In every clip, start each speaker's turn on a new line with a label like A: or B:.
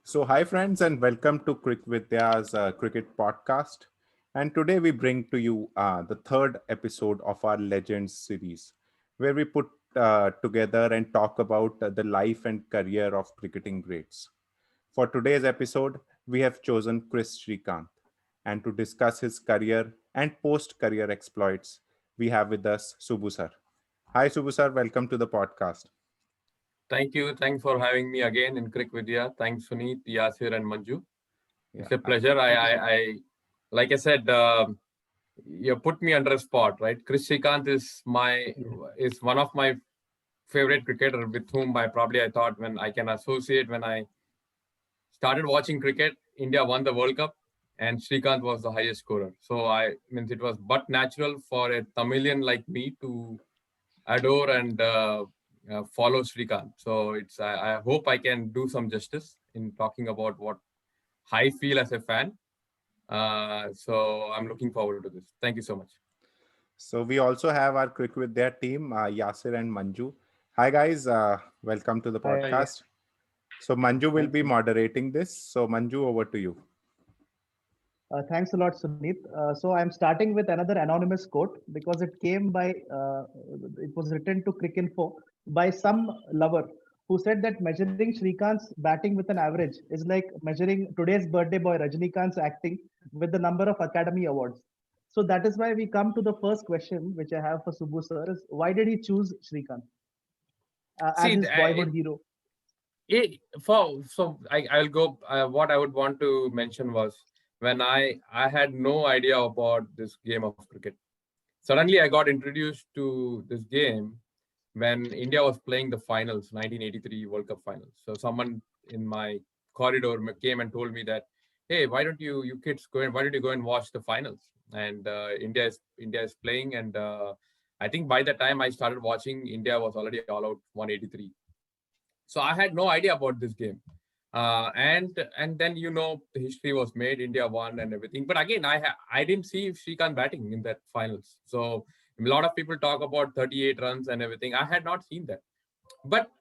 A: So, hi friends, and welcome to Vidya's cricket podcast. And today we bring to you the third episode of our Legends series, where we put together and talk about the life and career of cricketing greats. For today's episode, we have chosen Chris Srikanth, and to discuss his career and post-career exploits, we have with us Subbu sir. Hi, Subbu sir. Welcome to the podcast.
B: Thank you. Thanks for having me again in Crick Vidya. Thanks, Suneet, Yasir, and Manju.
A: Yeah.
B: It's a pleasure. Like I said, you put me under a spot, right? Chris Srikanth is one of my favorite cricketer with whom I thought when I can associate when I started watching cricket. India won the World Cup, and Srikanth was the highest scorer. So I means it was but natural for a Tamilian like me to adore and follow Srikanth. So I hope I can do some justice in talking about what I feel as a fan. So I'm looking forward to this. Thank you so much.
A: So we also have our Quick with their team, Yasir and Manju. Hi guys, welcome to the
C: Hi.
A: podcast. So Manju will
C: Thank
A: be
C: you.
A: moderating this. So Manju, over to you.
C: Thanks a lot, Suneet. So I'm starting with another anonymous quote because it was written to Cricinfo by some lover who said that measuring Srikanth's batting with an average is like measuring today's birthday boy Rajnikant's acting with the number of Academy Awards. So that is why we come to the first question, which I have for Subbu sir, is why did he choose Srikanth as
B: See,
C: his boyhood hero?
B: I'll go. What I would want to mention was when I had no idea about this game of cricket. Suddenly, I got introduced to this game when India was playing the finals, 1983 World Cup finals. So someone in my corridor came and told me that, hey, why don't you kids why don't you go and watch the finals? And India is playing, and I think by the time I started watching, India was already all out 183. So I had no idea about this game. And then the history was made. India won and everything. But again, I didn't see Srikanth batting in that finals. So a lot of people talk about 38 runs and everything. I had not seen that. But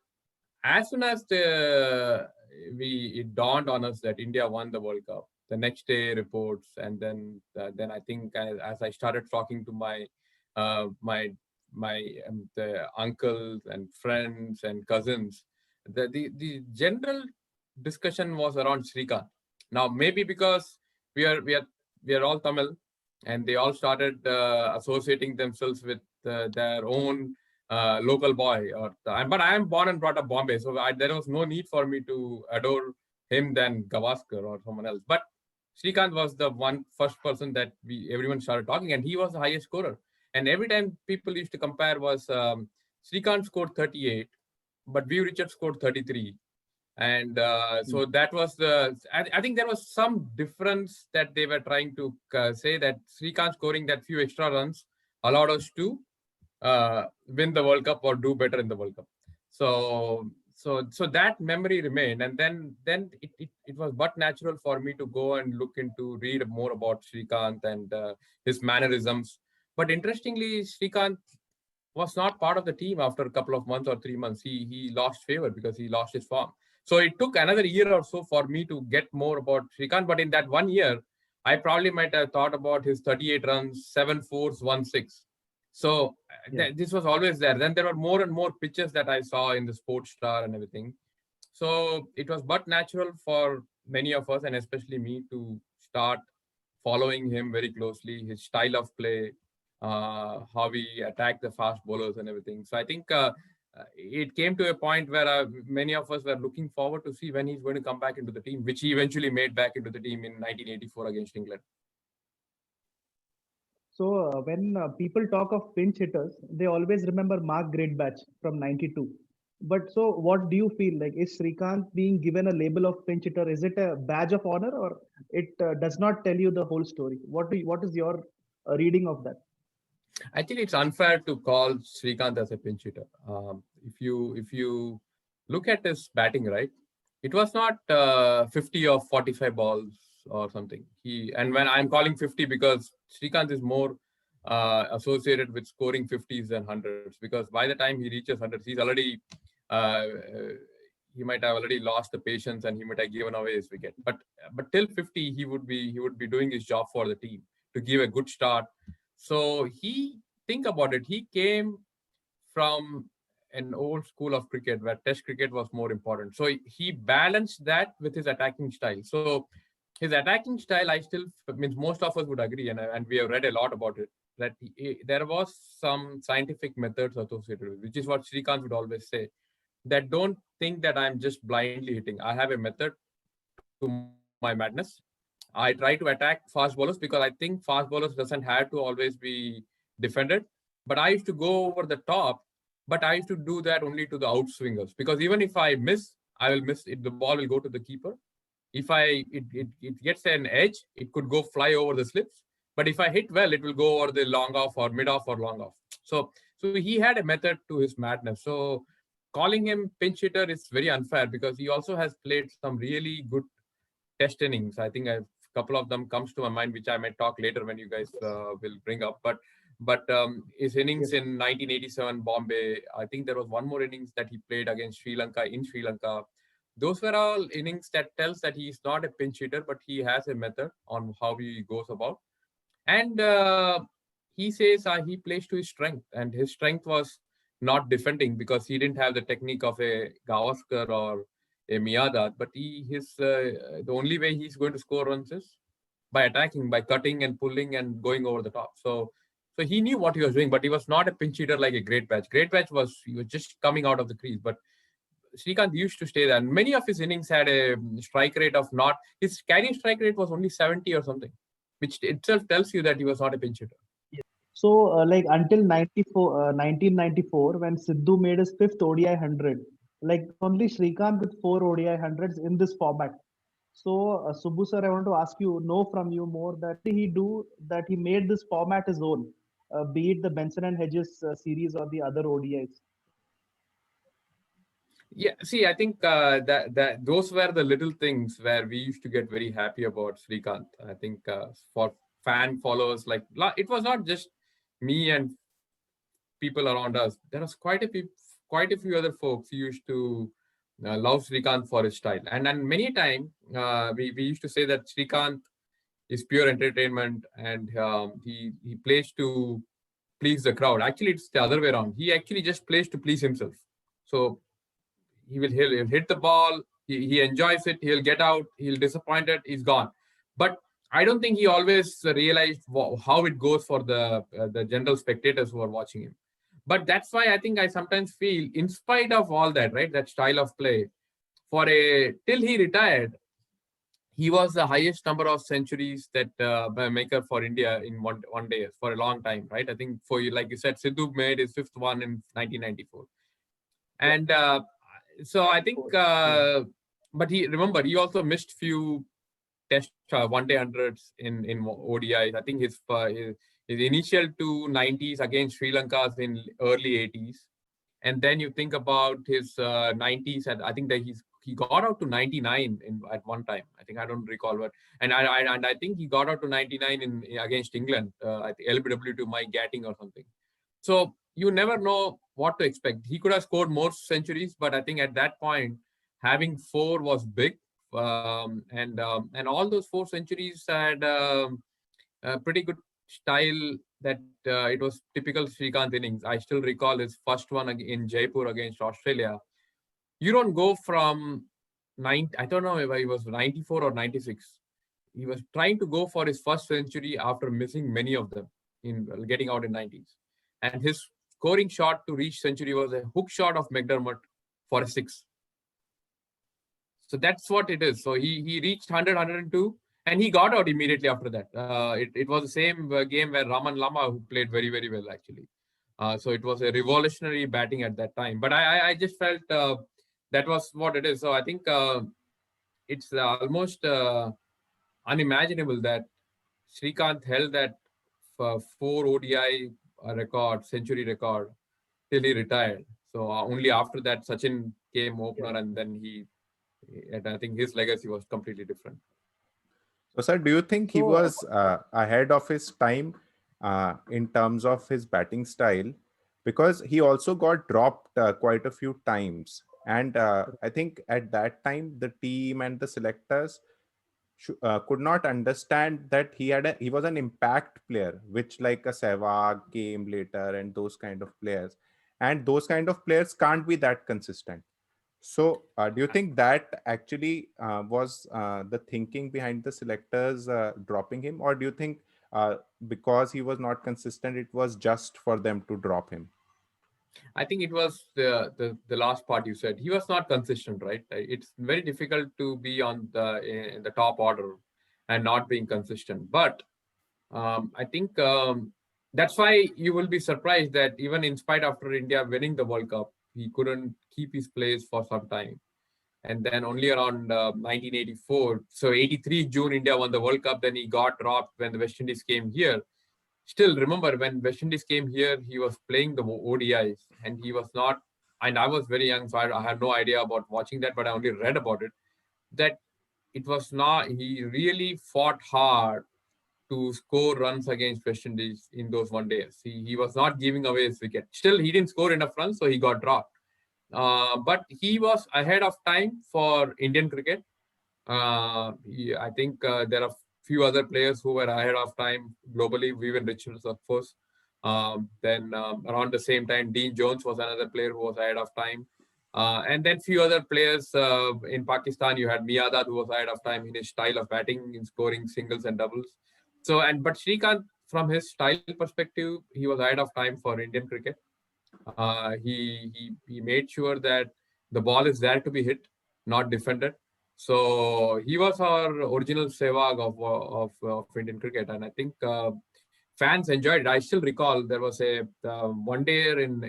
B: as soon as it dawned on us that India won the World Cup, the next day reports, and then I think as I started talking to uh, my the uncles and friends and cousins, the general discussion was around Srikanth. Now maybe because we are we are we are all Tamil, and they all started associating themselves with their own local boy. But I am born and brought up Bombay, so there was no need for me to adore him than Gavaskar or someone else. But Srikanth was the first person that everyone started talking, and he was the highest scorer. And every time people used to compare was Srikanth scored 38, but Viv Richards scored 33. And
C: Hmm.
B: so that was I think there was some difference that they were trying to say that Srikanth scoring that few extra runs allowed us to win the World Cup or do better in the World Cup. So that memory remained, and then it was but natural for me to go and look into read more about Srikanth and his mannerisms. But interestingly, Srikanth was not part of the team after a couple of months or 3 months. He lost favor because he lost his form. So it took another year or so for me to get more about Srikanth. But in that 1 year, I probably might have thought about his 38 runs, 7 fours, 1 6. So
C: Yeah.
B: this was always there. Then there were more and more pitches that I saw in the Sports Star and everything. So it was but natural for many of us, and especially me, to start following him very closely, his style of play, how he attacked the fast bowlers and everything. So I think it came to a point where many of us were looking forward to see when he's going to come back into the team, which he eventually made back into the team in 1984 against England.
C: So when people talk of pinch hitters, they always remember Mark Greatbatch from '92. But so, what do you feel like? Is Srikanth being given a label of pinch hitter? Is it a badge of honor, or it does not tell you the whole story? What is your reading of that?
B: I think it's unfair to call Srikanth as a pinch hitter. If you look at his batting, right, it was not 50 or 45 balls or something. And when I'm calling 50 because Srikanth is more associated with scoring 50s than hundreds, because by the time he reaches hundreds, uh, he might have already lost the patience and he might have given away his wicket. But till 50, he would be doing his job for the team to give a good start. So think about it. He came from an old school of cricket where test cricket was more important. So he balanced that with his attacking style. So his attacking style, I still means most of us would agree, and we have read a lot about it, that there was some scientific methods associated with, which is what Srikanth would always say, that don't think that I'm just blindly hitting. I have a method to my madness. I try to attack fast bowlers because I think fast bowlers doesn't have to always be defended. But I used to go over the top, but I used to do that only to the outswingers, because even if I miss, I will miss it. The ball will go to the keeper. If it gets an edge, it could go fly over the slips. But if I hit well, it will go over the long off or mid off or long off. So he had a method to his madness. So calling him pinch hitter is very unfair, because he also has played some really good test innings. I think a couple of them comes to my mind, which I might talk later when you guys will bring up. But his innings in 1987 Bombay, I think there was one more innings that he played against Sri Lanka in Sri Lanka. Those were all innings that tells that he's not a pinch hitter, but he has a method on how he goes about. And he says he plays to his strength, and his strength was not defending, because he didn't have the technique of a Gavaskar or a Miyadad, but the only way he's going to score runs is by attacking, by cutting and pulling and going over the top. So he knew what he was doing, but he was not a pinch hitter like a Great Patch. Great Patch he was just coming out of the crease, but Srikanth used to stay there. And many of his innings had a strike rate of not, his carry strike rate was only 70 or something, which itself tells you that he was not a pinch hitter.
C: So, like until 1994, when Sidhu made his fifth ODI 100, like only Srikanth with 4 ODI 100s in this format. So, Subbu sir, I want to ask you, know from you more, that he do that he made this format his own, be it the Benson and Hedges series or the other ODIs.
B: Yeah, see, I think that those were the little things where we used to get very happy about Srikanth. I think for fan followers, like, it was not just me and people around us. There was quite a few other folks who used to love Srikanth for his style. And then many a time we used to say that Srikanth is pure entertainment, and he plays to please the crowd. Actually, it's the other way around. He actually just plays to please himself. So he'll hit the ball, he enjoys it, he'll get out, he'll disappoint it, he's gone. But I don't think he always realized how it goes for the general spectators who are watching him. But that's why I think I sometimes feel, in spite of all that, right, that style of play, till he retired, he was the highest number of centuries that maker for India in one day for a long time, right? I think like you said, Sidhu made his fifth one in 1994. And so I think, but he also missed few test one-day hundreds in ODIs. I think his initial 2 90s against Sri Lanka in early 80s. And then you think about his 90s, and I think that he got out to 99 at one time. I think, I don't recall what. And I think he got out to 99 against England, I think LBW to Mike Gatting or something. So you never know what to expect. He could have scored more centuries, but I think at that point, having 4 was big. And all those 4 centuries had a pretty good style, that it was typical Srikanth innings. I still recall his first one in Jaipur against Australia. You don't go from I don't know if he was 94 or 96. He was trying to go for his first century after missing many of them in getting out in 90s. And his scoring shot to reach century was a hook shot of McDermott for a 6. So that's what it is. So he reached 100, 102, and he got out immediately after that. It was the same game where Raman Lama, who played very, very well, actually. So it was a revolutionary batting at that time. But I just felt that was what it is. So I think it's almost unimaginable that Srikanth held that 4 ODI century record, till he retired. So only after that, Sachin came opener, and then and I think his legacy was completely different.
A: So, sir, do you think he was ahead of his time in terms of his batting style? Because he also got dropped quite a few times And I think at that time, the team and the selectors could not understand that he was an impact player, which like a Sehwag came later and those kind of players, and those kind of players can't be that consistent. So do you think that actually was the thinking behind the selectors dropping him, or do you think because he was not consistent, it was just for them to drop him?
B: I think it was the last part you said. He was not consistent, right? It's very difficult to be on in the top order and not being consistent. But I think that's why you will be surprised that even in spite after India winning the World Cup, he couldn't keep his place for some time. And then only around 1984, so 83 June, India won the World Cup. Then he got dropped when the West Indies came here. Still, remember when West Indies came here, he was playing the ODIs, and he was not. And I was very young, so I had no idea about watching that, but I only read about it. That it was not. He really fought hard to score runs against West Indies in those one days. He was not giving away his wicket. Still, he didn't score enough runs, so he got dropped. But he was ahead of time for Indian cricket. I think there are few other players who were ahead of time globally. Vivian Richards, of course. Then around the same time, Dean Jones was another player who was ahead of time. And then few other players in Pakistan. You had Miyadad, who was ahead of time in his style of batting, in scoring singles and doubles. But Shrikant, from his style perspective, he was ahead of time for Indian cricket. He made sure that the ball is there to be hit, not defended. So he was our original Sehwag of Indian cricket, and I think fans enjoyed it. I still recall there was a one day in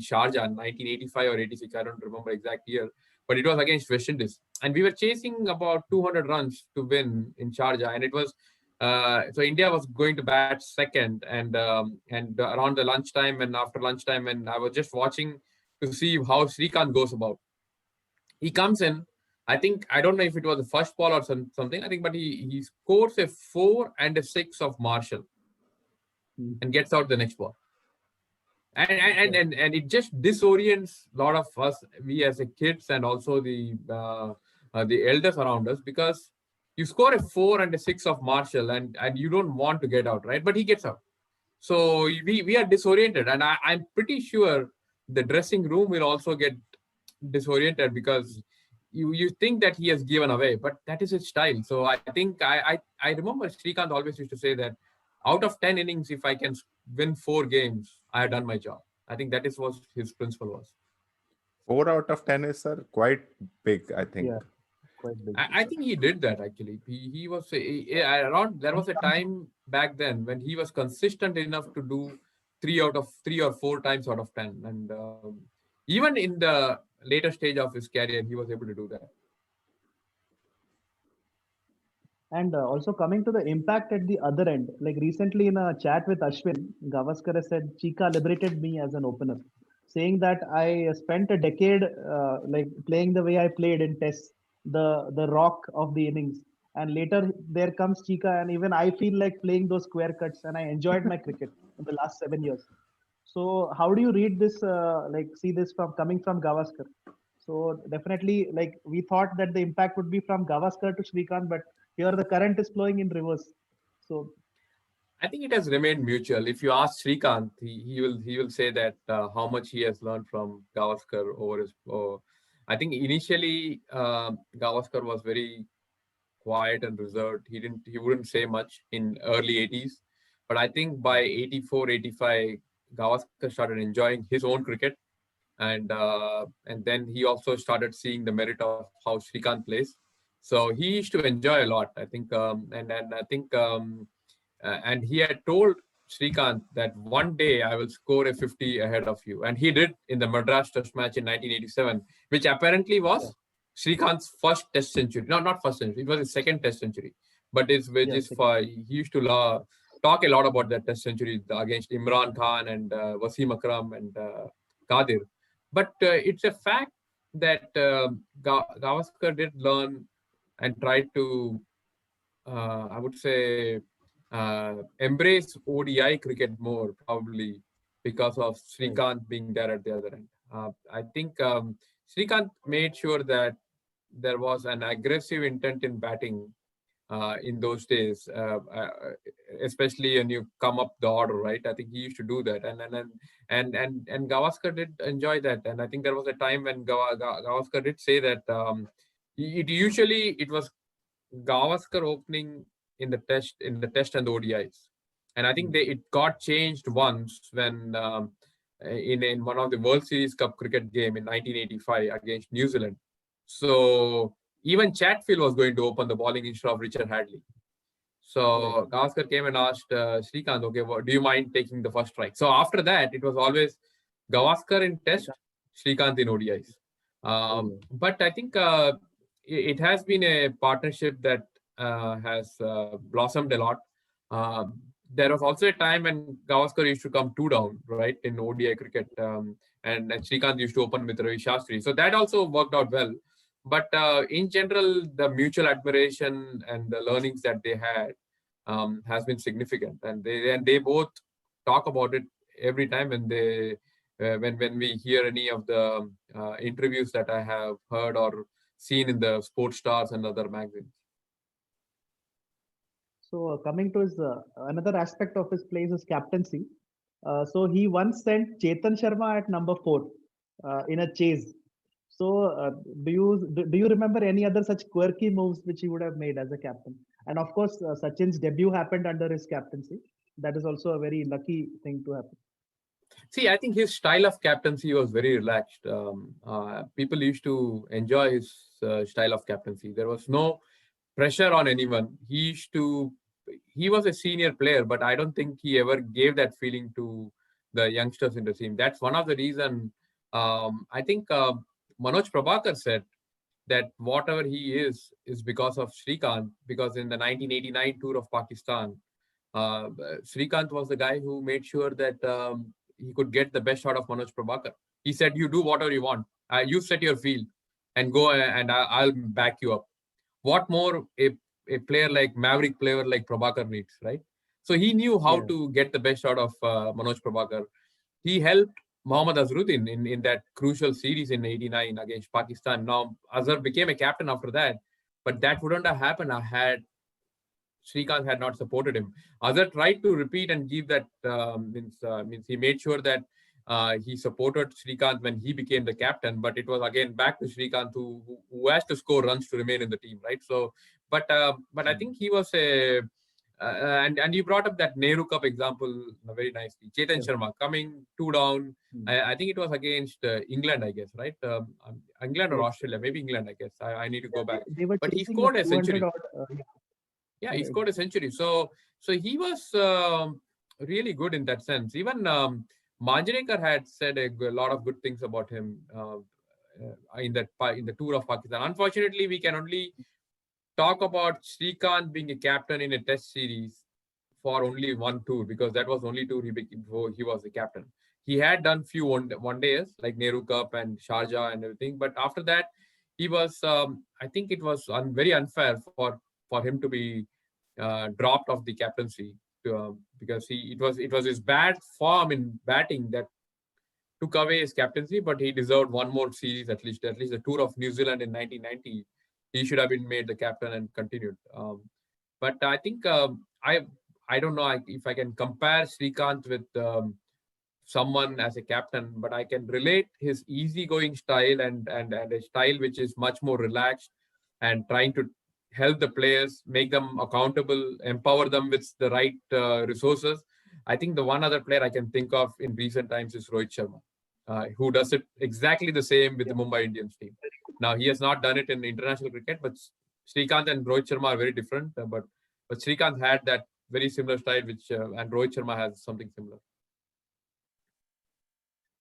B: Sharjah, 1985 or 86. I don't remember exact year, but it was against West Indies, and we were chasing about 200 runs to win in Sharjah, and it was. So India was going to bat second, and around the lunchtime and after lunchtime, and I was just watching to see how Shrikant goes about. He comes in. I think I don't know if it was the first ball or something. I think, but he scores a 4 and a 6 of Marshall and gets out the next ball. And it just disorients a lot of us, we as a kids, and also the elders around us, because you score a 4 and a 6 of Marshall, and you don't want to get out, right? But he gets out. So we are disoriented, and I'm pretty sure the dressing room will also get disoriented, because you think that he has given away, but that is his style. So I think I remember Shrikant always used to say that out of 10 innings, if I can win 4 games, I have done my job. I think that is what his principle was.
A: 4 out of 10 is, sir, quite big, I think.
C: Yeah, quite big.
B: I think he did that actually. He was around. There was a time back then when he was consistent enough to do 3 out of 3 or 4 times out of 10, and even in the later stage of his career, he was able to do that.
C: And also coming to the impact at the other end, like recently in a chat with Ashwin, Gavaskar has said Chika liberated me as an opener, saying that I spent a decade like playing the way I played in tests, the rock of the innings. And later there comes Chika, and even I feel like playing those square cuts, and I enjoyed my cricket in the last 7 years. So how do you read this? Like see this from coming from Gavaskar? So definitely, like we thought that the impact would be from Gavaskar to Shrikant, but here the current is flowing in reverse. So
B: I think it has remained mutual. If you ask Shrikant, he will say that how much he has learned from Gavaskar over his. I think initially Gavaskar was very quiet and reserved. He wouldn't say much in early 80s, but I think by 84, 85, Gavaskar started enjoying his own cricket, and then he also started seeing the merit of how Shrikant plays. So he used to enjoy a lot. I think, and I think, and he had told Shrikant that one day I will score a 50 ahead of you, and he did in the Madras Test match in 1987, which apparently was Shrikant's first Test century. No, not first century. It was his second Test century, but it's which is for he used to talk a lot about that Test century against Imran Khan and Wasim Akram and Qadir. But it's a fact that Gavaskar did learn and tried to, I would say, embrace ODI cricket more, probably because of Shrikant being there at the other end. I think Srikanth made sure that there was an aggressive intent in batting in those days, especially when you come up the order, right? I think he used to do that, and Gavaskar did enjoy that. And I think there was a time when Gavaskar did say that it was Gavaskar opening in the test and the ODIs, and I think it got changed once when in one of the World Series Cup cricket game in 1985 against New Zealand. So even Chatfield was going to open the bowling instead of Richard Hadley. So Gavaskar came and asked Srikanth, okay, do you mind taking the first strike? So after that, it was always Gavaskar in test, Srikanth in ODIs. But I think it has been a partnership that has blossomed a lot. There was also a time when Gavaskar used to come 2 down, right, in ODI cricket, and Srikanth used to open with Ravi Shastri. So that also worked out well. But in general, the mutual admiration and the learnings that they had has been significant, and they both talk about it every time when they when we hear any of the interviews that I have heard or seen in the Sports Stars and other magazines.
C: So coming to his another aspect of his play is his captaincy. So he once sent Chetan Sharma at number 4 in a chase. So do you remember any other such quirky moves which he would have made as a captain? And of course, Sachin's debut happened under his captaincy. That is also a very lucky thing to happen.
B: See, I think his style of captaincy was very relaxed. People used to enjoy his style of captaincy. There was no pressure on anyone. He was a senior player, but I don't think he ever gave that feeling to the youngsters in the team. That's one of the reasons. I think Manoj Prabhakar said that whatever he is because of Srikanth, because in the 1989 tour of Pakistan, Srikanth was the guy who made sure that he could get the best out of Manoj Prabhakar. He said, you do whatever you want. You set your field and go and I'll back you up. What more a player like Maverick player like Prabhakar needs, right? So he knew how to get the best out of Manoj Prabhakar. He helped Mohammad Azharuddin in that crucial series in 89 against Pakistan. Now, Azhar became a captain after that, but that wouldn't have happened had Srikanth had not supported him. Azhar tried to repeat and give that, means he made sure that he supported Srikanth when he became the captain, but it was again back to Srikanth who has to score runs to remain in the team, right? So, but I think he was and you brought up that Nehru Cup example very nicely. Chetan Sharma coming 2 down. I think it was against England, I guess, right? England or Australia, maybe England, I guess. I need to go back. But he scored a century. Yeah, he scored a century. So he was really good in that sense. Even Manjrekar had said a lot of good things about him in the tour of Pakistan. Unfortunately, we can only talk about Srikanth being a captain in a test series for only one tour, because that was the only tour before he was the captain. He had done few one days like Nehru Cup and Sharjah and everything, but after that he was I think it was very unfair for him to be dropped off the captaincy because it was his bad form in batting that took away his captaincy, but he deserved one more series at least the tour of New Zealand in 1990. He should have been made the captain and continued. But I think I don't know if I can compare Srikanth with someone as a captain, but I can relate his easygoing style and a style which is much more relaxed and trying to help the players, make them accountable, empower them with the right resources. I think the one other player I can think of in recent times is Rohit Sharma, who does it exactly the same with the Mumbai Indians team. Now, he has not done it in international cricket, but Srikanth and Rohit Sharma are very different. But Srikanth had that very similar style, and Rohit Sharma has something similar.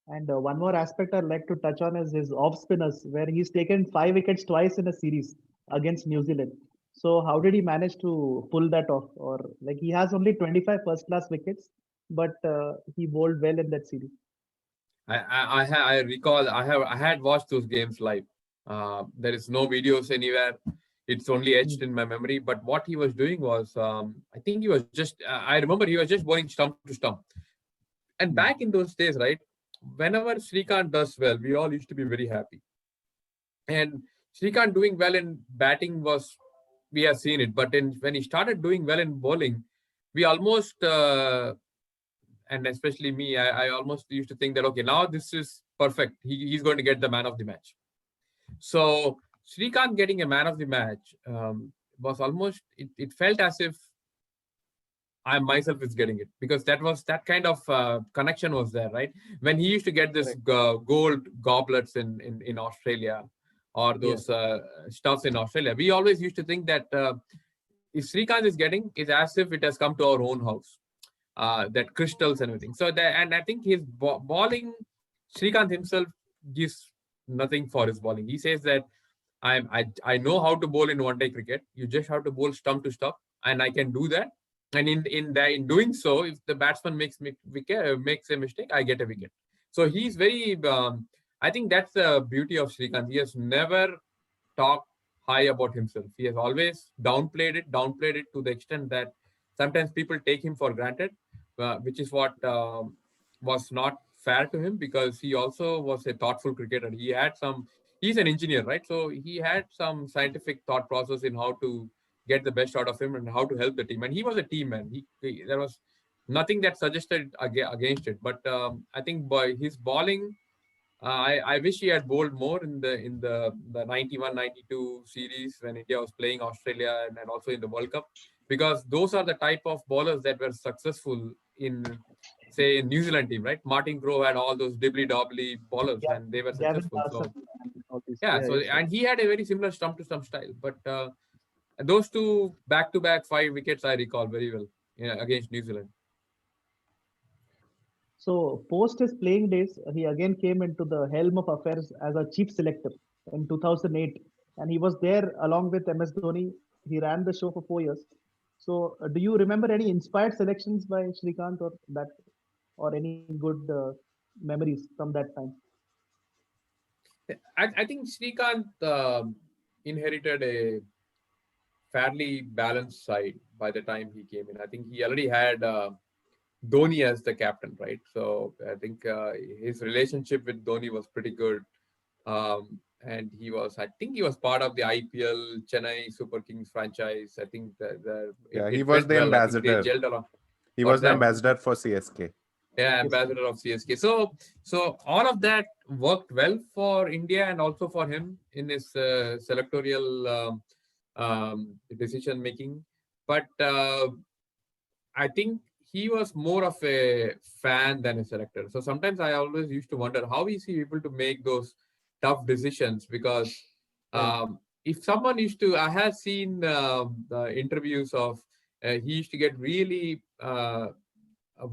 C: And one more aspect I'd like to touch on is his off spinners, where he's taken 5 wickets twice in a series against New Zealand. So how did he manage to pull that off? Or like he has only 25 first-class wickets, but he bowled well in that series.
B: I recall I had watched those games live. There is no videos anywhere. It's only etched in my memory. But what he was doing was, I think he was I remember he was just bowling stump to stump. And back in those days, right, whenever Srikanth does well, we all used to be very happy. And Srikanth doing well in batting was, we have seen it, but when he started doing well in bowling, we almost and especially me, I almost used to think that okay, now this is perfect. He's going to get the man of the match. So Srikanth getting a man of the match was almost, it felt as if I myself is getting it, because that kind of connection was there, right? When he used to get this gold goblets in Australia, or those stuffs in Australia, we always used to think that if Srikanth is getting, it's as if it has come to our own house, that crystals and everything. So that, and I think his bowling, Srikanth himself gives nothing for his bowling. He says that I know how to bowl in one-day cricket. You just have to bowl stump to stump, and I can do that. And in doing so, if the batsman makes a mistake, I get a wicket. So he's very. I think that's the beauty of Srikanth. He has never talked high about himself. He has always downplayed it to the extent that sometimes people take him for granted, which is what was not fair to him, because he also was a thoughtful cricketer. He had some. He's an engineer, right? So he had some scientific thought process in how to get the best out of him and how to help the team. And he was a team man. There was nothing that suggested against it. But I think by his bowling, I wish he had bowled more in the 91-92 series when India was playing Australia, and also in the World Cup, because those are the type of bowlers that were successful in, say, in New Zealand team, right? Martin Crowe had all those dibbly dobbly bowlers, and they were
C: Gavin
B: successful.
C: Larson
B: So
C: and all these.
B: yeah,
C: Yeah,
B: so
C: yes, sir.
B: and he had a very similar stump to stump style, but those two back-to-back 5 wickets I recall very well, against New Zealand.
C: So, post his playing days, he again came into the helm of affairs as a chief selector in 2008, and he was there along with MS Dhoni. He ran the show for 4 years. So, do you remember any inspired selections by Srikanth, or any good memories from that time?
B: I think Srikanth inherited a fairly balanced side by the time he came in. I think he already had Dhoni as the captain, right? So I think his relationship with Dhoni was pretty good. And I think he was part of the IPL Chennai Super Kings franchise. I think
A: Yeah, he
B: it
A: was
B: went
A: the
B: well. I think they
A: ambassador.
B: gelled along.
A: He
B: What's
A: was the
B: that?
A: ambassador for CSK.
B: Yeah,
C: Yes, sir.
B: ambassador of CSK. So all of that worked well for India and also for him in his selectorial decision making. But I think he was more of a fan than a selector. So sometimes I always used to wonder how is he able to make those tough decisions, because
C: Right.
B: if someone used to, I have seen the interviews of, he used to get really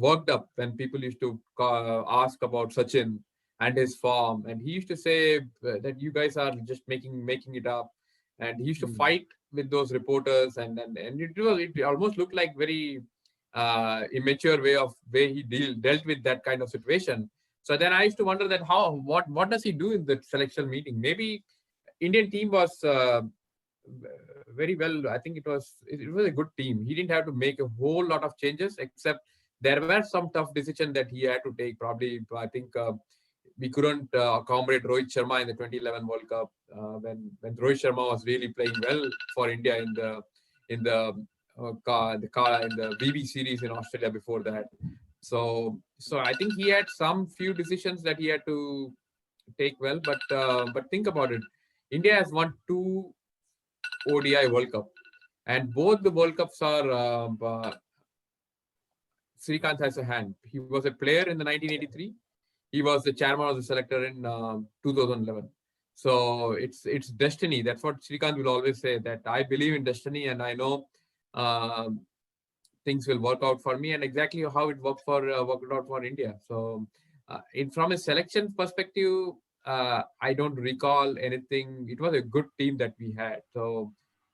B: worked up when people used to ask about Sachin and his form, and he used to say that you guys are just making it up, and he used to
C: Hmm.
B: fight with those reporters, and it almost looked like very immature way he dealt with that kind of situation. So then I used to wonder that what does he do in the selection meeting? Maybe Indian team was very well. I think it was a good team. He didn't have to make a whole lot of changes, except there were some tough decisions that he had to take. Probably, I think we couldn't accommodate Rohit Sharma in the 2011 World Cup when Rohit Sharma was really playing well for India in the VB series in Australia before that. So I think he had some few decisions that he had to take well, but think about it. India has won two ODI World Cup, and both the World Cups are Srikanth has a hand. He was a player in the 1983. He was the chairman of the selector in 2011. So it's destiny. That's what Srikanth will always say. That I believe in destiny, and I know um things will work out for me, and exactly how it worked out for India. So, from a selection perspective, I don't recall anything. It was a good team that we had, so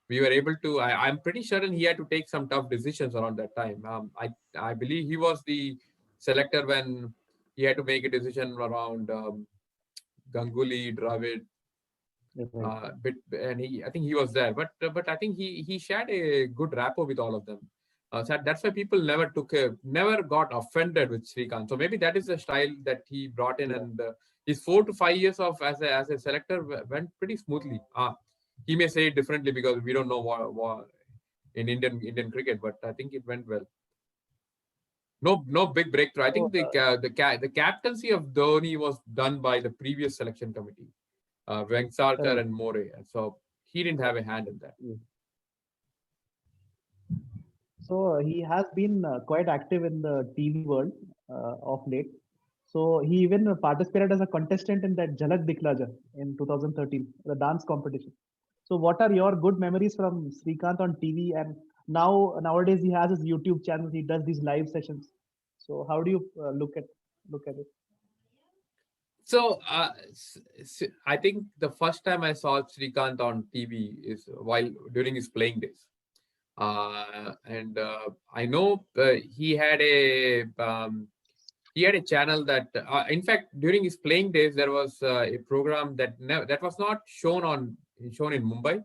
B: we were able to. I'm pretty certain he had to take some tough decisions around that time. I believe he was the selector when he had to make a decision around Ganguly, Dravid,
C: Right.
B: and I think he was there, but I think he shared a good rapport with all of them. So that's why people never got offended with Srikanth. So maybe that is the style that he brought in,
C: Yeah.
B: and his 4 to 5 years of as a selector went pretty smoothly. He may say it differently because we don't know what in Indian cricket, but I think it went well. No big breakthrough. I think the captaincy of Dhoni was done by the previous selection committee, Vengsarkar and More. So he didn't have a hand in that.
C: So he has been quite active in the TV world of late. So he even participated as a contestant in that Jhalak Dikla Ja in 2013, the dance competition. So what are your good memories from Srikanth on TV? And nowadays he has his YouTube channel. He does these live sessions. So how do you look at it?
B: So I think the first time I saw Srikanth on TV is during his playing days. I know he had a channel that, in fact, during his playing days, there was a program that was not shown in Mumbai,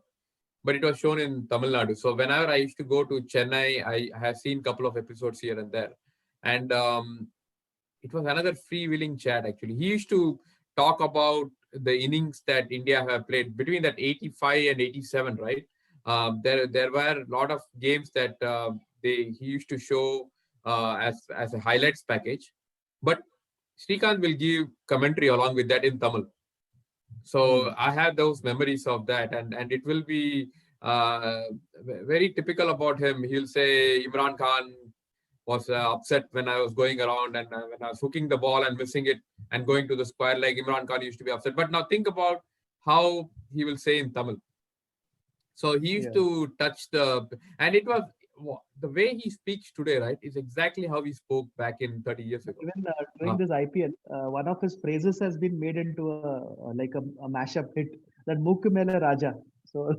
B: but it was shown in Tamil Nadu. So whenever I used to go to Chennai, I have seen a couple of episodes here and there. And it was another freewheeling chat, actually. He used to talk about the innings that India have played between that 85 and 87, right? There were a lot of games that he used to show as a highlights package, but Srikanth will give commentary along with that in Tamil. So I have those memories of that, and it will be very typical about him. He'll say Imran Khan was upset when I was going around and when I was hooking the ball and missing it and going to the square leg. Imran Khan used to be upset. But now think about how he will say in Tamil. So he used to touch and it was the way he speaks today, right, is exactly how he spoke back in 30 years ago.
C: Even during this IPL, one of his phrases has been made into a mashup hit, that Mukh Mele Raja. So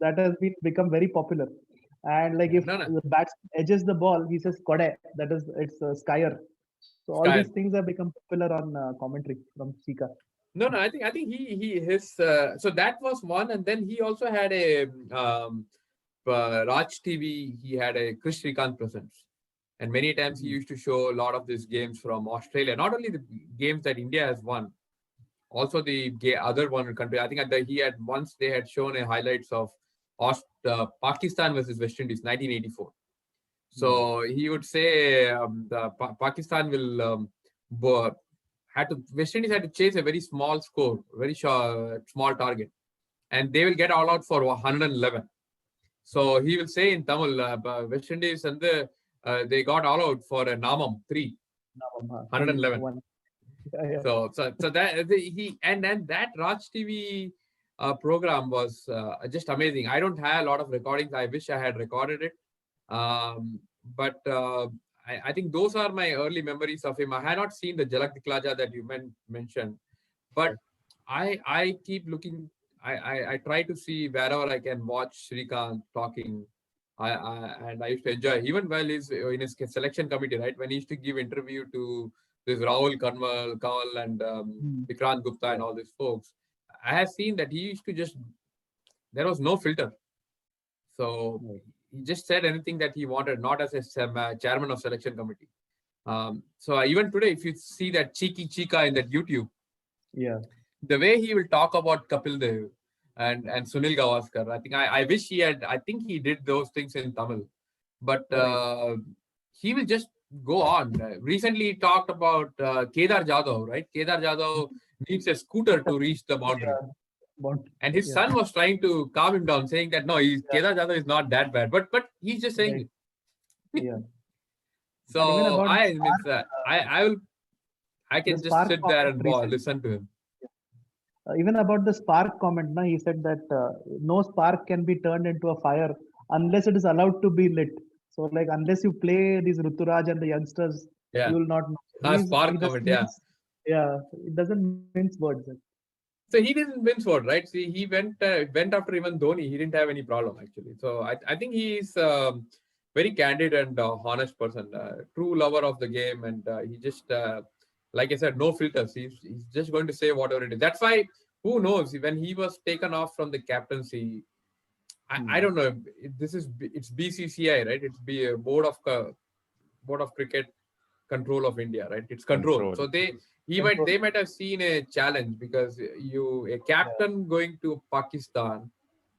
C: that has become very popular. And like if the batsman edges the ball, he says Kode, that is, it's Skyer. So all these things have become popular on commentary from Sika.
B: No, I think so that was one, and then he also had a Raj TV. He had a Krish Srikanth Presents, and many times he used to show a lot of these games from Australia. Not only the games that India has won, also the other one country. I think they had shown a highlights of Pakistan versus West Indies, 1984. So he would say Pakistan will West Indies had to chase a very small score, very small target, and they will get all out for 111. So he will say in Tamil, West Indies and they got all out for a Namam 3, 111. So that and that Raj TV program was just amazing. I don't have a lot of recordings. I wish I had recorded it, but I think those are my early memories of him. I had not seen the Jhalak Dikla Ja that you mentioned, but I keep looking. I try to see wherever I can watch Srikanth talking. And I used to enjoy, even while he's in his selection committee, right? When he used to give interview to this Rahul Kanwal and Vikrant Gupta and all these folks, I have seen that he used to there was no filter. So he just said anything that he wanted, not as a chairman of selection committee. So even today, if you see that Cheeky Chika in that YouTube, the way he will talk about Kapil Dev and Sunil Gavaskar, I think I wish he had. I think he did those things in Tamil, but he will just go on. Recently, he talked about Kedar Jadhav, right? Kedar Jadhav needs a scooter to reach the boundary. And his son was trying to calm him down, saying that no, Kedar Jadhav is not that bad. But he's just saying it. So I can just sit there and listen to him.
C: Even about the spark comment, he said that no spark can be turned into a fire unless it is allowed to be lit. So like unless you play these Ruturaj and the youngsters, you will not know.
B: Spark comment,
C: yeah, it doesn't mince words.
B: So he didn't mince words, right? See, he went after even Dhoni. He didn't have any problem actually. So I think he's very candid and honest person, true lover of the game, and he just like I said, no filters. He's just going to say whatever it is. That's why, who knows, when he was taken off from the captaincy, I don't know. It's BCCI, right? It's Board of Cricket. control of India, right? It's control. So they might have seen a challenge, because a captain going to Pakistan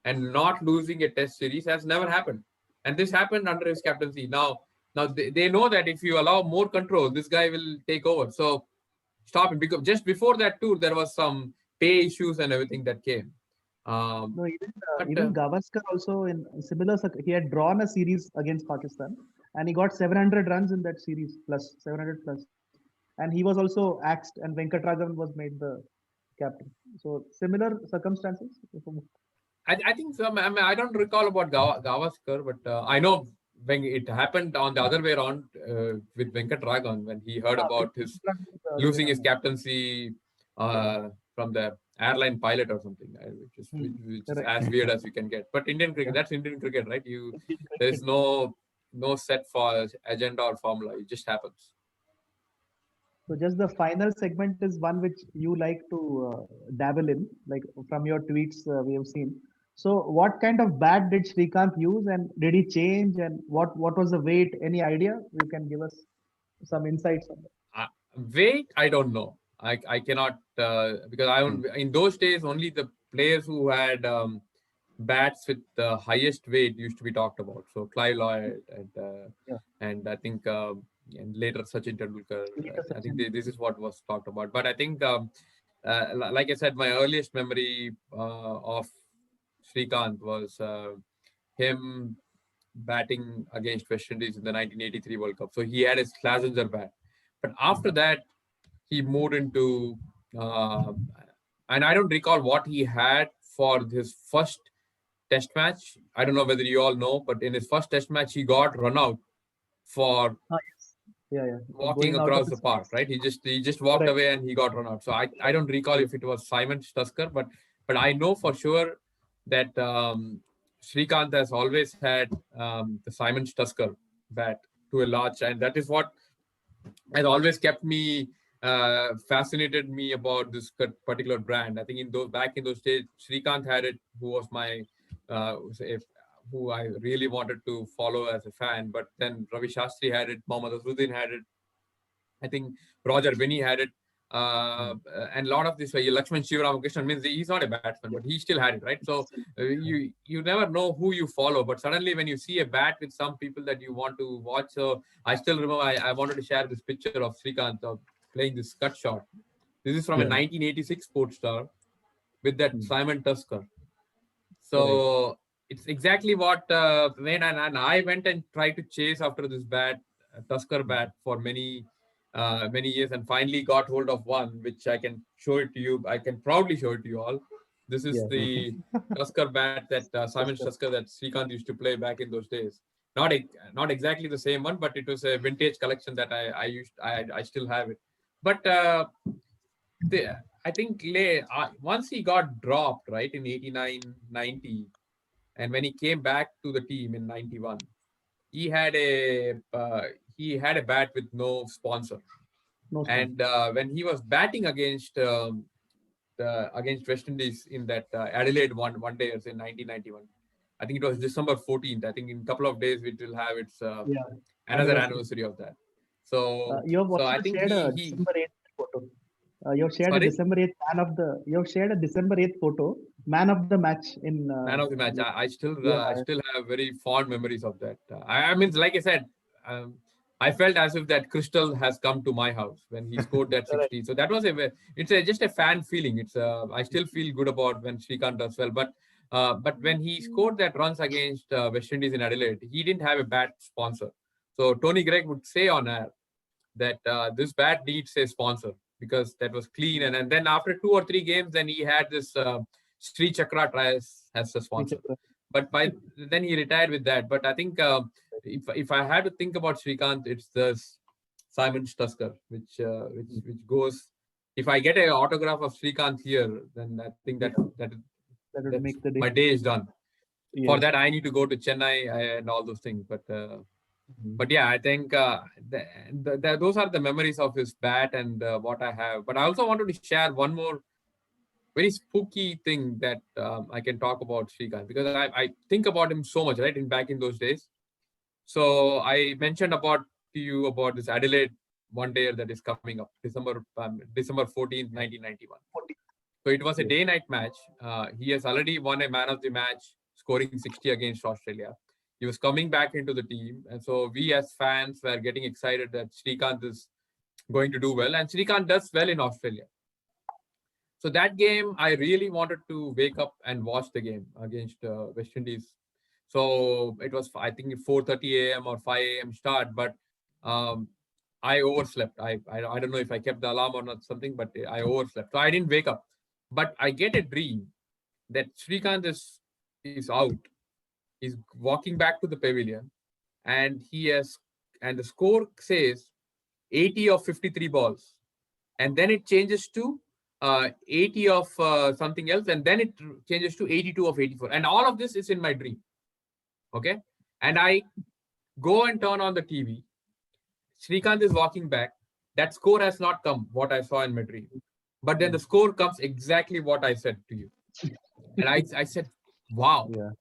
B: and not losing a test series has never happened. And this happened under his captaincy. Now they know that if you allow more control, this guy will take over. So stop him, because just before that tour, there was some pay issues and everything that came.
C: No, even Gavaskar also in similar. He had drawn a series against Pakistan, and he got 700 runs in that series, plus 700 plus. And he was also axed, and Venkatragavan was made the captain. So similar circumstances.
B: I think so. I don't recall about Gavaskar, but I know when it happened on the other way around with Venkatragavan, when he heard about his losing his captaincy from the airline pilot or something, which is as weird as you can get. But Indian cricket, that's Indian cricket, right? There is no set for agenda or formula. It just happens.
C: So just the final segment is one which you like to dabble in, like from your tweets we have seen. So what kind of bat did Srikanth use, and did he change, and what was the weight? Any idea? You can give us some insights on that.
B: Weight, I don't know. I cannot because in those days only the players who had bats with the highest weight used to be talked about. So Clive Lloyd and I think and later Sachin Tendulkar. I think this is what was talked about. But I think like I said, my earliest memory of Srikanth was him batting against West Indies in the 1983 World Cup. So he had his Slazenger bat. But after that, he moved into, and I don't recall what he had for his first test match. I don't know whether you all know, but in his first test match, he got run out for walking across the park, right? He just walked away and he got run out. So I don't recall if it was Simon Tusker, but I know for sure that Srikanth has always had the Simon Tusker bat to a large, and that is what has always kept me fascinated me about this particular brand. I think back in those days, Srikanth had it, who was my who I really wanted to follow as a fan. But then Ravi Shastri had it, Mohammad Azharuddin had it, I think Roger Binney had it, and a lot of this, Lakshman Sivaramakrishnan, means he's not a batsman, but he still had it, right? So you never know who you follow, but suddenly when you see a bat with some people that you want to watch, so I still remember I wanted to share this picture of Srikanth playing this cut shot. This is from a 1986 Sports Star with that Simon Tusker. So it's exactly what when and I went and tried to chase after this bat, Tusker bat, for many years, and finally got hold of one, which I can show it to you. I can proudly show it to you all. This is the Tusker bat that Simon Tusker that Srikanth used to play back in those days. Not exactly the same one, but it was a vintage collection that I still have it. But I think once he got dropped, right, in 89, 90, and when he came back to the team in 91, he had a bat with no sponsor. And when he was batting against West Indies in that Adelaide one day, in 1991, I think it was December 14th. I think in a couple of days we will have its another anniversary of that. So I think he
C: December 8th photo. You have shared a December 8th You have shared a December 8th photo, man of the match in.
B: Man of the match. I still have very fond memories of that. I mean, like I said, I felt as if that crystal has come to my house when he scored that 60. So that was just a fan feeling. I still feel good about when Srikanth does well, but when he scored that runs against West Indies in Adelaide, he didn't have a bat sponsor. So Tony Greig would say on air that this bat needs a sponsor, because that was clean. And then after 2 or 3 games, then he had this Sri Chakra trials as a sponsor. But then he retired with that. But I think if I had to think about Srikanth, it's the Simon Tusker, which goes. If I get an autograph of Srikanth here, then I think that
C: would make the day.
B: My day is done. Yeah. For that, I need to go to Chennai and all those things. But yeah, I think those are the memories of his bat and what I have. But I also wanted to share one more very spooky thing that I can talk about Srikanth, because I think about him so much, right, back in those days. So I mentioned to you about this Adelaide one day that is coming up, December 14th, 1991. So it was a day-night match. He has already won a man of the match, scoring 60 against Australia. He was coming back into the team. And so we as fans were getting excited that Srikanth is going to do well. And Srikanth does well in Australia. So that game, I really wanted to wake up and watch the game against West Indies. So it was, I think, 4:30 a.m. or 5 a.m. start, but I overslept. I don't know if I kept the alarm or not something, but I overslept. So I didn't wake up. But I get a dream that Srikanth is out. He's walking back to the pavilion, and the score says 80 of 53 balls, and then it changes to 80 of something else, and then it changes to 82 of 84, and all of this is in my dream. Okay, and I go and turn on the TV. Srikanth is walking back. That score has not come, what I saw in my dream, but then the score comes exactly what I said to you, and I said, wow.
C: Yeah.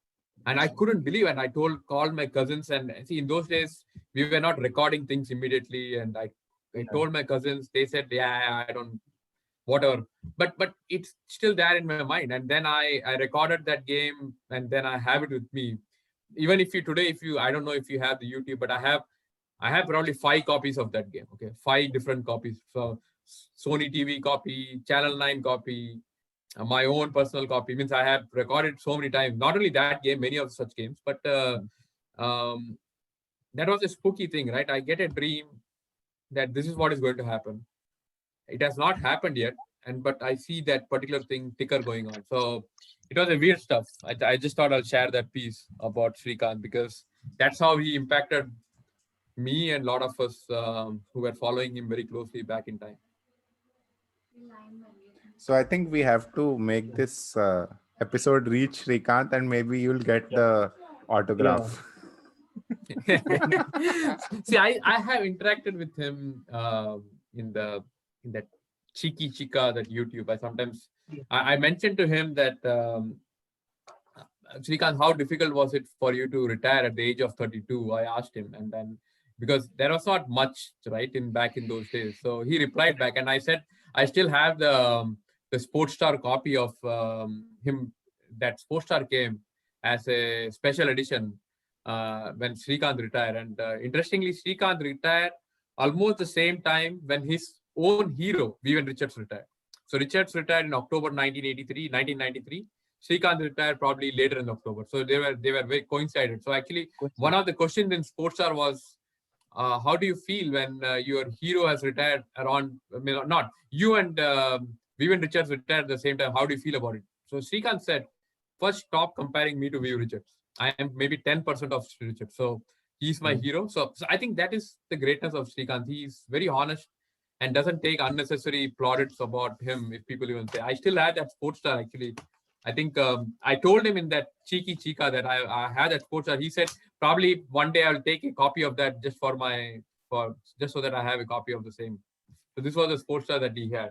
B: And I couldn't believe, and I called my cousins, and see, in those days we were not recording things immediately, and I told my cousins. They said, yeah, I don't, whatever, but it's still there in my mind. And then I recorded that game, and then I have it with me. Even if you I don't know if you have the YouTube, but I have probably 5 copies of that game. Okay, 5 different copies. So Sony TV copy, Channel 9 copy, my own personal copy. Means I have recorded so many times. Not only that game, many of such games, but that was a spooky thing, right? I get a dream that this is what is going to happen. It has not happened yet, but I see that particular ticker going on. So it was a weird stuff. I just thought I'll share that piece about Srikanth, because that's how he impacted me and a lot of us who were following him very closely back in time.
A: So I think we have to make this episode reach Srikanth, and maybe you'll get the autograph.
B: See, I have interacted with him in that Cheeky Chica, that YouTube. I sometimes I mentioned to him that Srikanth, how difficult was it for you to retire at the age of 32? I asked him, and then because there was not much right back in those days, so he replied back, and I said I still have the Sportstar copy of him. That Sportstar came as a special edition when Srikanth retired, and interestingly, Srikanth retired almost the same time when his own hero Vivian Richards retired. So Richards retired in October 1993. Srikanth retired probably later in October. So they were very coincided. So actually, one of the questions in Sportstar was, how do you feel when your hero has retired around? I mean, not you and Vivian Richards retired at the same time. How do you feel about it? So Srikanth said, first, stop comparing me to Vivian Richards. I am maybe 10% of Richards. So he's my hero. So I think that is the greatness of Srikanth. He's very honest and doesn't take unnecessary plaudits about him. If people even say, I still had that Sportstar actually. I think I told him in that Cheeky Chica that I had that Sportstar. He said probably one day I'll take a copy of that just just so that I have a copy of the same. So this was the Sportstar that he had.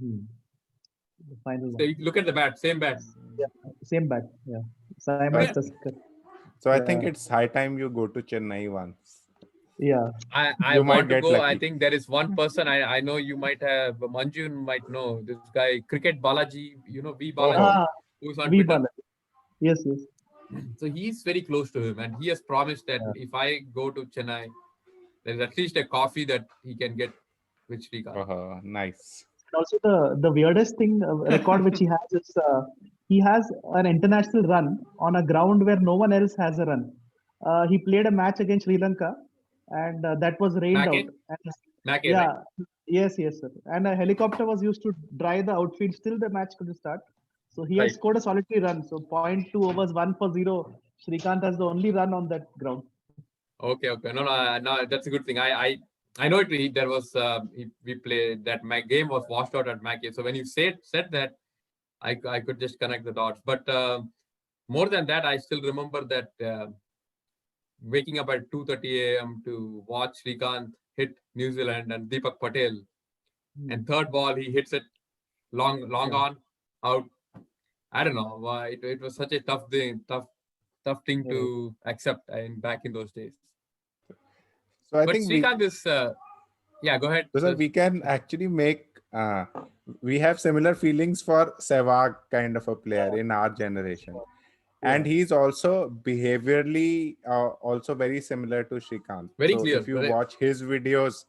C: The final
B: So
C: one.
B: you look at the bat, same bat.
C: Yeah, same bat. Yeah.
A: Yeah. So I think it's high time you go to Chennai once.
C: Yeah.
B: I
A: You might
B: want to
A: get
B: go.
A: lucky.
B: I think there is one person I know you might have, Manjun might know, this guy, Cricket Balaji, V Balaji, who's on
C: V
B: Twitter.
C: Balaji. Yes.
B: So he's very close to him, and he has promised that if I go to Chennai, there's at least a coffee that he can get with Srikanth.
A: Nice.
C: And also the weirdest thing record which he has is he has an international run on a ground where no one else has a run. He played a match against Sri Lanka, and that was rained
B: Mackay?
C: out. And,
B: Mackay,
C: yeah.
B: right?
C: Yes, sir. And a helicopter was used to dry the outfield. Still, the match couldn't start. So he has
B: Right.
C: scored a solitary run. So 0.2 overs, 1 for 0. Srikanth has the only run on that ground.
B: Okay. No, that's a good thing. I know it. There was we played that game was washed out at Mackay. So when you said that, I could just connect the dots. But more than that, I still remember that waking up at 2:30 a.m. to watch Srikanth hit New Zealand and Deepak Patel, and third ball he hits it long on out. I don't know why it was such a tough thing to accept back in those days.
A: So I
B: But
A: think
B: Srikanth is Yeah, go ahead.
A: So sir, we can actually make we have similar feelings for Sehwag kind of a player in our generation, and he's also behaviorally also very similar to Shrikant.
B: Very
A: So
B: clear.
A: if you watch his videos,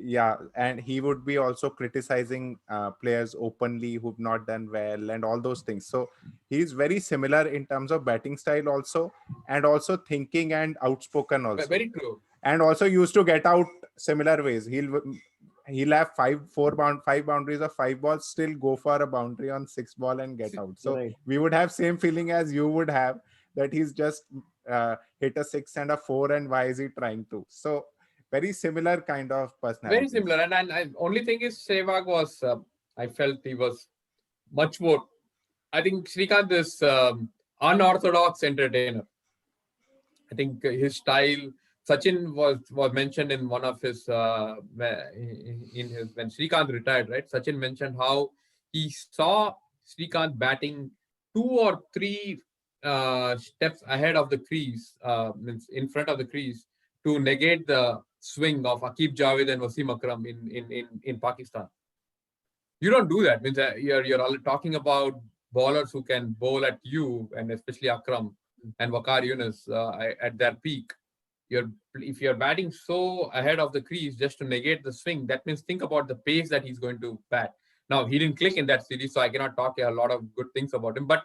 A: yeah, and he would be also criticizing players openly who've not done well and all those things. So he's very similar in terms of batting style also, and also thinking and outspoken also,
B: Very true.
A: and also used to get out similar ways. He'll have five boundaries of 5 balls, still go for a boundary on 6 ball and get out. So we would have same feeling as you would have, that he's just hit a 6 and a 4, and why is he trying to? So very similar kind of
B: Very
A: personalities.
B: similar. And I, only thing is, Sehwag was, I felt he was much more. I think Shrikant is unorthodox entertainer. I think his style. Sachin was mentioned in one of his in his when Shrikant retired, right? Sachin mentioned how he saw Shrikant batting 2 or 3 steps ahead of the crease, means in front of the crease, to negate the swing of Aqib Javed and Wasim Akram in Pakistan. You don't do that. Means you're all talking about bowlers who can bowl at you, and especially Akram and Waqar Yunus at their peak. If you're batting so ahead of the crease just to negate the swing, that means think about the pace that he's going to bat. Now he didn't click in that series, so I cannot talk a lot of good things about him. But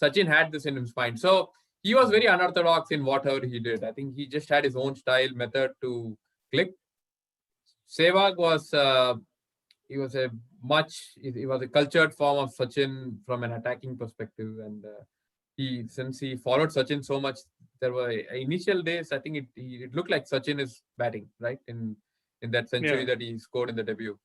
B: Sachin had this in his mind, so he was very unorthodox in whatever he did. I think he just had his own style method to click. Sehwag was he was a he was a cultured form of Sachin from an attacking perspective, and since he followed Sachin so much, there were initial days. I think it looked like Sachin is batting right in that century that he scored in the debut.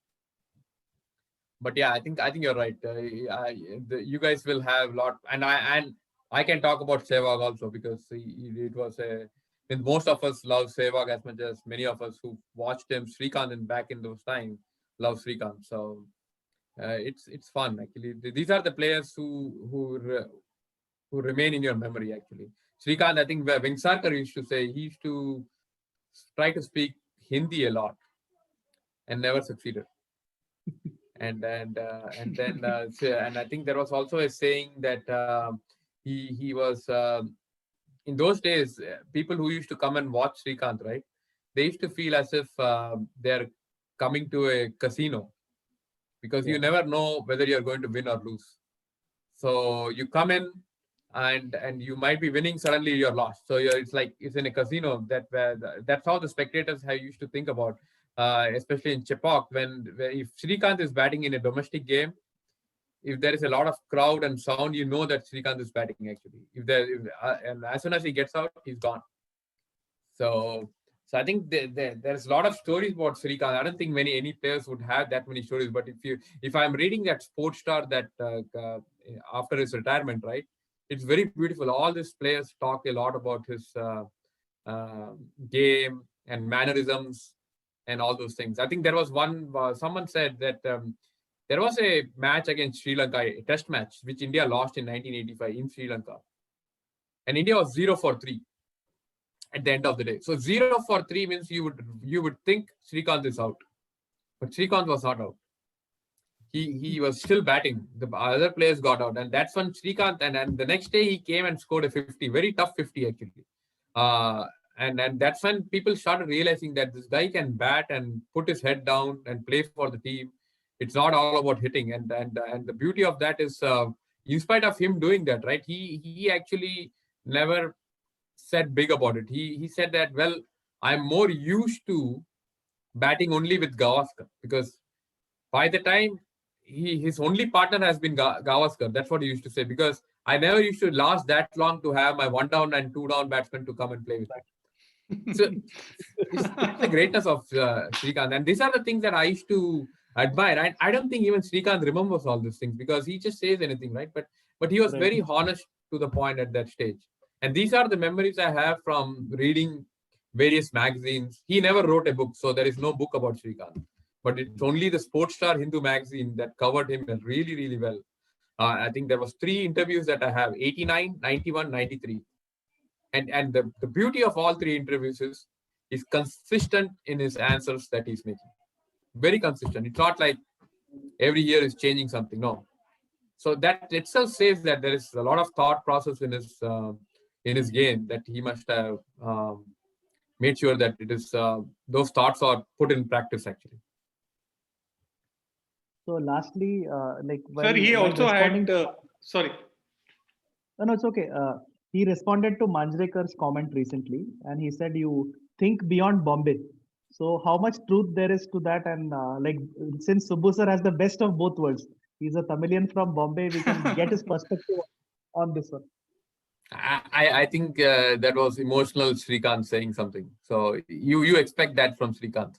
B: But yeah, I think you're right. You guys will have a lot, and I can talk about Sehwag also, because it was a. I mean, most of us love Sehwag as much as many of us who watched him. Shrikant in back in those times love Shrikant. So it's fun actually. These are the players who remain in your memory actually. Shrikant, I think Vengsarkar used to say he used to try to speak Hindi a lot and never succeeded. And then and I think there was also a saying that he was in those days, people who used to come and watch Shrikant, right? They used to feel as if they're coming to a casino, because you never know whether you're going to win or lose. So you come in and you might be winning, suddenly you're lost. So it's like it's in a casino. That's how the spectators have used to think about, especially in Chepauk, where if Shrikant is batting in a domestic game, if there is a lot of crowd and sound, you know that Shrikant is batting actually. And as soon as he gets out, he's gone. So I think there's a lot of stories about Shrikant. I don't think any players would have that many stories. But if I'm reading that Sports Star that after his retirement, right, it's very beautiful. All these players talk a lot about his game and mannerisms and all those things. I think there was someone said that there was a match against Sri Lanka, a test match, which India lost in 1985 in Sri Lanka. And India was 0 for 3 at the end of the day. So 0 for 3 means you would think Shrikant is out. But Shrikant was not out. He was still batting. The other players got out. And that's when Shrikant, and the next day he came and scored a 50, very tough 50 actually. And that's when people started realizing that this guy can bat and put his head down and play for the team. It's not all about hitting. And the beauty of that is, in spite of him doing that, right, he actually never said big about it. He said that, well, I'm more used to batting only with Gavaskar, because by the time his only partner has been Gavaskar. That's what he used to say, because I never used to last that long to have my 1 down and 2 down batsmen to come and play with me. So that's the greatness of Shrikant. And these are the things that I used to admire. I don't think even Shrikant remembers all these things, because he just says anything, right? But he was very honest to the point at that stage. And these are the memories I have from reading various magazines. He never wrote a book, so there is no book about Shrikant. But it's only the Sports Star Hindu magazine that covered him really, really well. I think there was 3 interviews that I have, 89, 91, 93. And the beauty of all 3 interviews is he's consistent in his answers that he's making. very consistent. It's not like every year is changing something. No. So that itself says that there is a lot of thought process in his game, that he must have made sure that it is those thoughts are put in practice actually.
C: So lastly,
D: Sir, he
C: while
D: also
C: responding,
D: had. Sorry.
C: no, it's okay. He responded to Manjrekar's comment recently, and he said, "You think beyond Bombay." So how much truth there is to that? And since Subbu sir has the best of both worlds, he's a Tamilian from Bombay. We can get his perspective on this one.
B: I think that was emotional Srikanth saying something. So you expect that from Srikanth.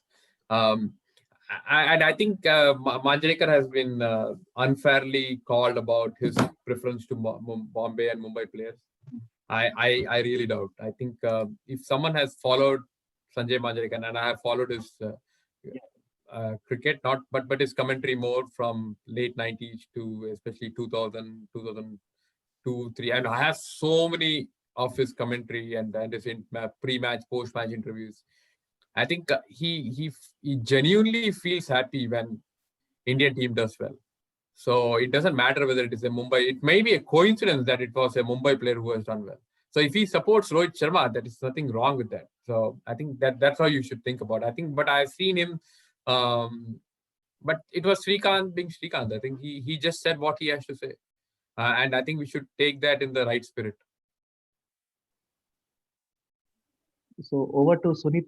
B: And I think Manjrekar has been unfairly called about his preference to Bombay and Mumbai players. I really doubt. I think if someone has followed Sanjay Manjrekar, and I have followed his cricket, but his commentary more from late 90s to especially 2000, 2002, 3, and I have so many of his commentary and his pre-match, post-match interviews. I think he genuinely feels happy when Indian team does well. So it doesn't matter whether it is a Mumbai. It may be a coincidence that it was a Mumbai player who has done well. So if he supports Rohit Sharma, there is nothing wrong with that. So I think that's how you should think about it. I think, but I've seen him. But it was Srikanth being Srikanth. I think he just said what he has to say, and I think we should take that in the right spirit.
C: So over to Sunit.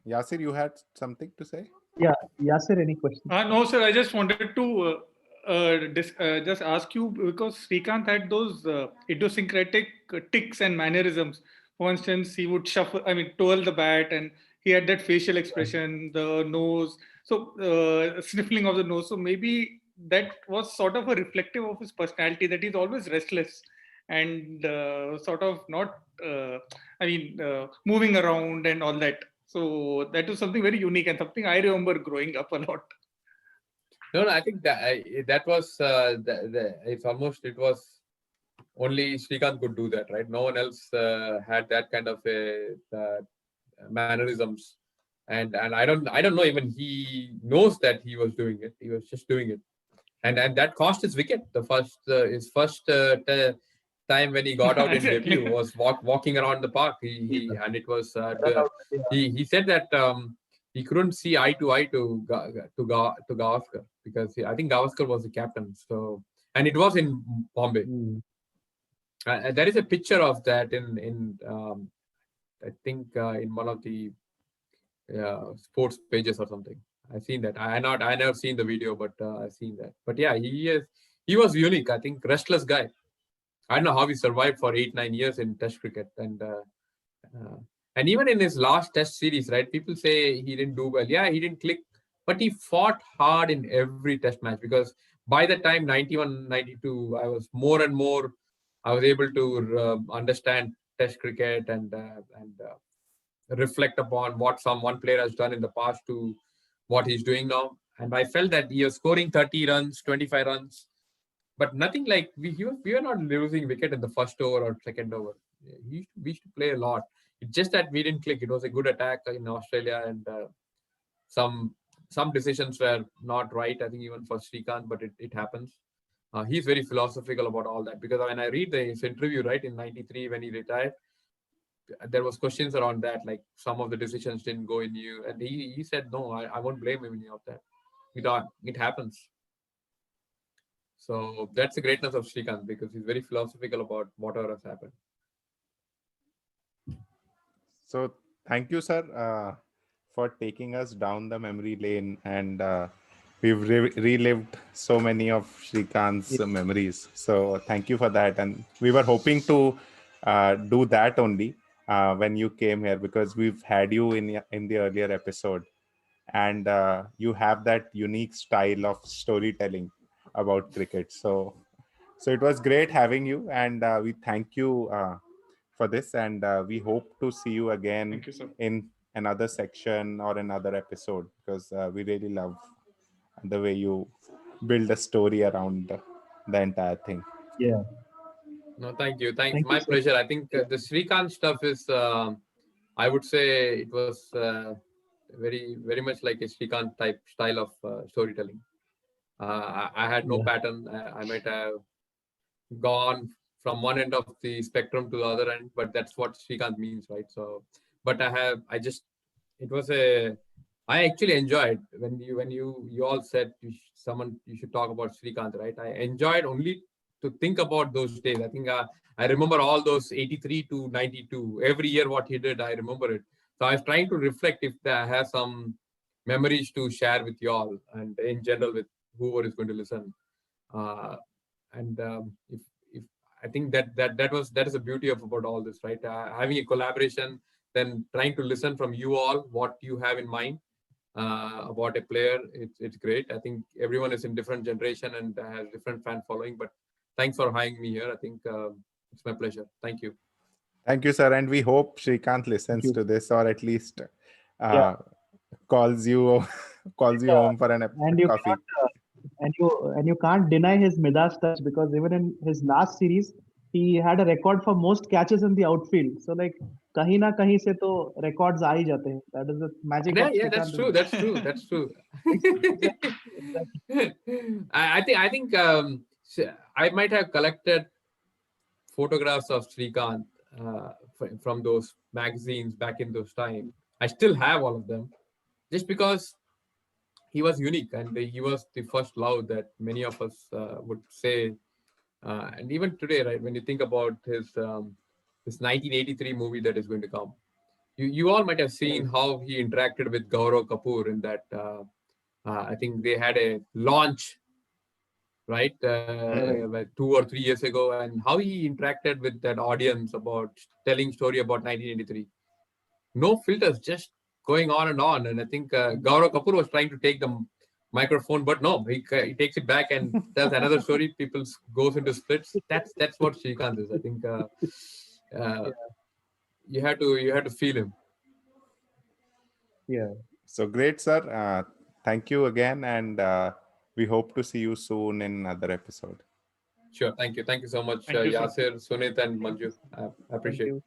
A: Yasir, you had something to say?
C: Yeah, Yasir, any questions?
D: No, sir. I just wanted to just ask you, because Srikanth had those idiosyncratic tics and mannerisms. For instance, he would twirl the bat, and he had that facial expression, the nose, so sniffling of the nose. So maybe that was sort of a reflective of his personality, that he's always restless and sort of not, moving around and all that. So that was something very unique and something I remember growing up a lot.
B: No, I think that was it was only Srikanth could do that, right? No one else had that kind of mannerisms, and I don't know, even he knows that he was doing it. He was just doing it, and that cost his wicket. His first time when he got out in debut was walking around the park. And it was he said that he couldn't see eye to eye to Gavaskar, because I think Gavaskar was the captain. So, and it was in Bombay. There is a picture of that in I think in one of the sports pages or something. I've seen that. I never seen the video, but I've seen that. But yeah, he was unique. I think restless guy. I don't know how he survived for 8-9 years in Test cricket, and even in his last Test series, right? People say he didn't do well. Yeah, he didn't click, but he fought hard in every Test match, because by the time 91, 92, I was more and more. I was able to understand Test cricket and reflect upon what one player has done in the past to what he's doing now. And I felt that he was scoring 30 runs, 25 runs. But nothing like we were not losing wicket in the first over or second over. We used to play a lot. It's just that we didn't click. It was a good attack in Australia, and some decisions were not right, I think, even for Srikanth, but it happens. He's very philosophical about all that, because when I read his interview, right, in 93 when he retired, there was questions around that, like some of the decisions didn't go in you. And he said, no, I won't blame him of that. It happens. So that's the greatness of Srikanth, because he's very philosophical about whatever has happened.
A: So thank you, sir, for taking us down the memory lane, and we've relived so many of Srikanth's memories. So thank you for that. And we were hoping to do that only when you came here, because we've had you in the earlier episode, and you have that unique style of storytelling about cricket. So it was great having you, and we thank you for this, and we hope to see you again
D: Thank you, sir.
A: in another section or another episode, because we really love the way you build a story around the entire thing.
C: Yeah.
B: No, thank you. Thanks.
C: Thank
B: My
C: you, sir.
B: pleasure. I think the Srikanth stuff is I would say it was very much like a Srikanth type style of storytelling. I had no pattern. I might have gone from one end of the spectrum to the other end, but that's what Srikanth means, right? So, but it was I actually enjoyed when you all said you should talk about Srikanth, right? I enjoyed only to think about those days. I think I remember all those 83 to 92, every year what he did, I remember it. So I was trying to reflect if I have some memories to share with you all and in general with whoever is going to listen. And if I think that is the beauty of about all this, right? Having a collaboration, then trying to listen from you all what you have in mind about a player. It's great. I think everyone is in different generation and has different fan following. But thanks for having me here. I think it's my pleasure. Thank you.
A: Thank you, sir. And we hope Srikanth listens to this, or at least calls you home for a
C: And you
A: coffee.
C: cannot, and you can't deny his Midas touch, because even in his last series, he had a record for most catches in the outfield. So like kahin na kahin se to records aa hi jate hain. That is the magic of
B: Yeah, that's
C: Srikanth.
B: true. That's true. I think I might have collected photographs of Srikanth from those magazines back in those times. I still have all of them, just because he was unique and he was the first love that many of us would say. And even today, right, when you think about his 1983 movie that is going to come, you all might have seen how he interacted with Gaurav Kapoor in that. I think they had a launch, right, like 2 or 3 years ago, and how he interacted with that audience about telling story about 1983. No filters, just going on. And I think Gaurav Kapoor was trying to take the microphone, but no, he takes it back and tells another story. People goes into splits. That's what Srikanth is. I think you had to feel him.
C: Yeah.
A: So great, sir. Thank you again, and we hope to see you soon in another episode.
B: Sure. Thank you so much,
D: Thank you, sir.
B: Yasir, Sunit, and Manju. I appreciate it.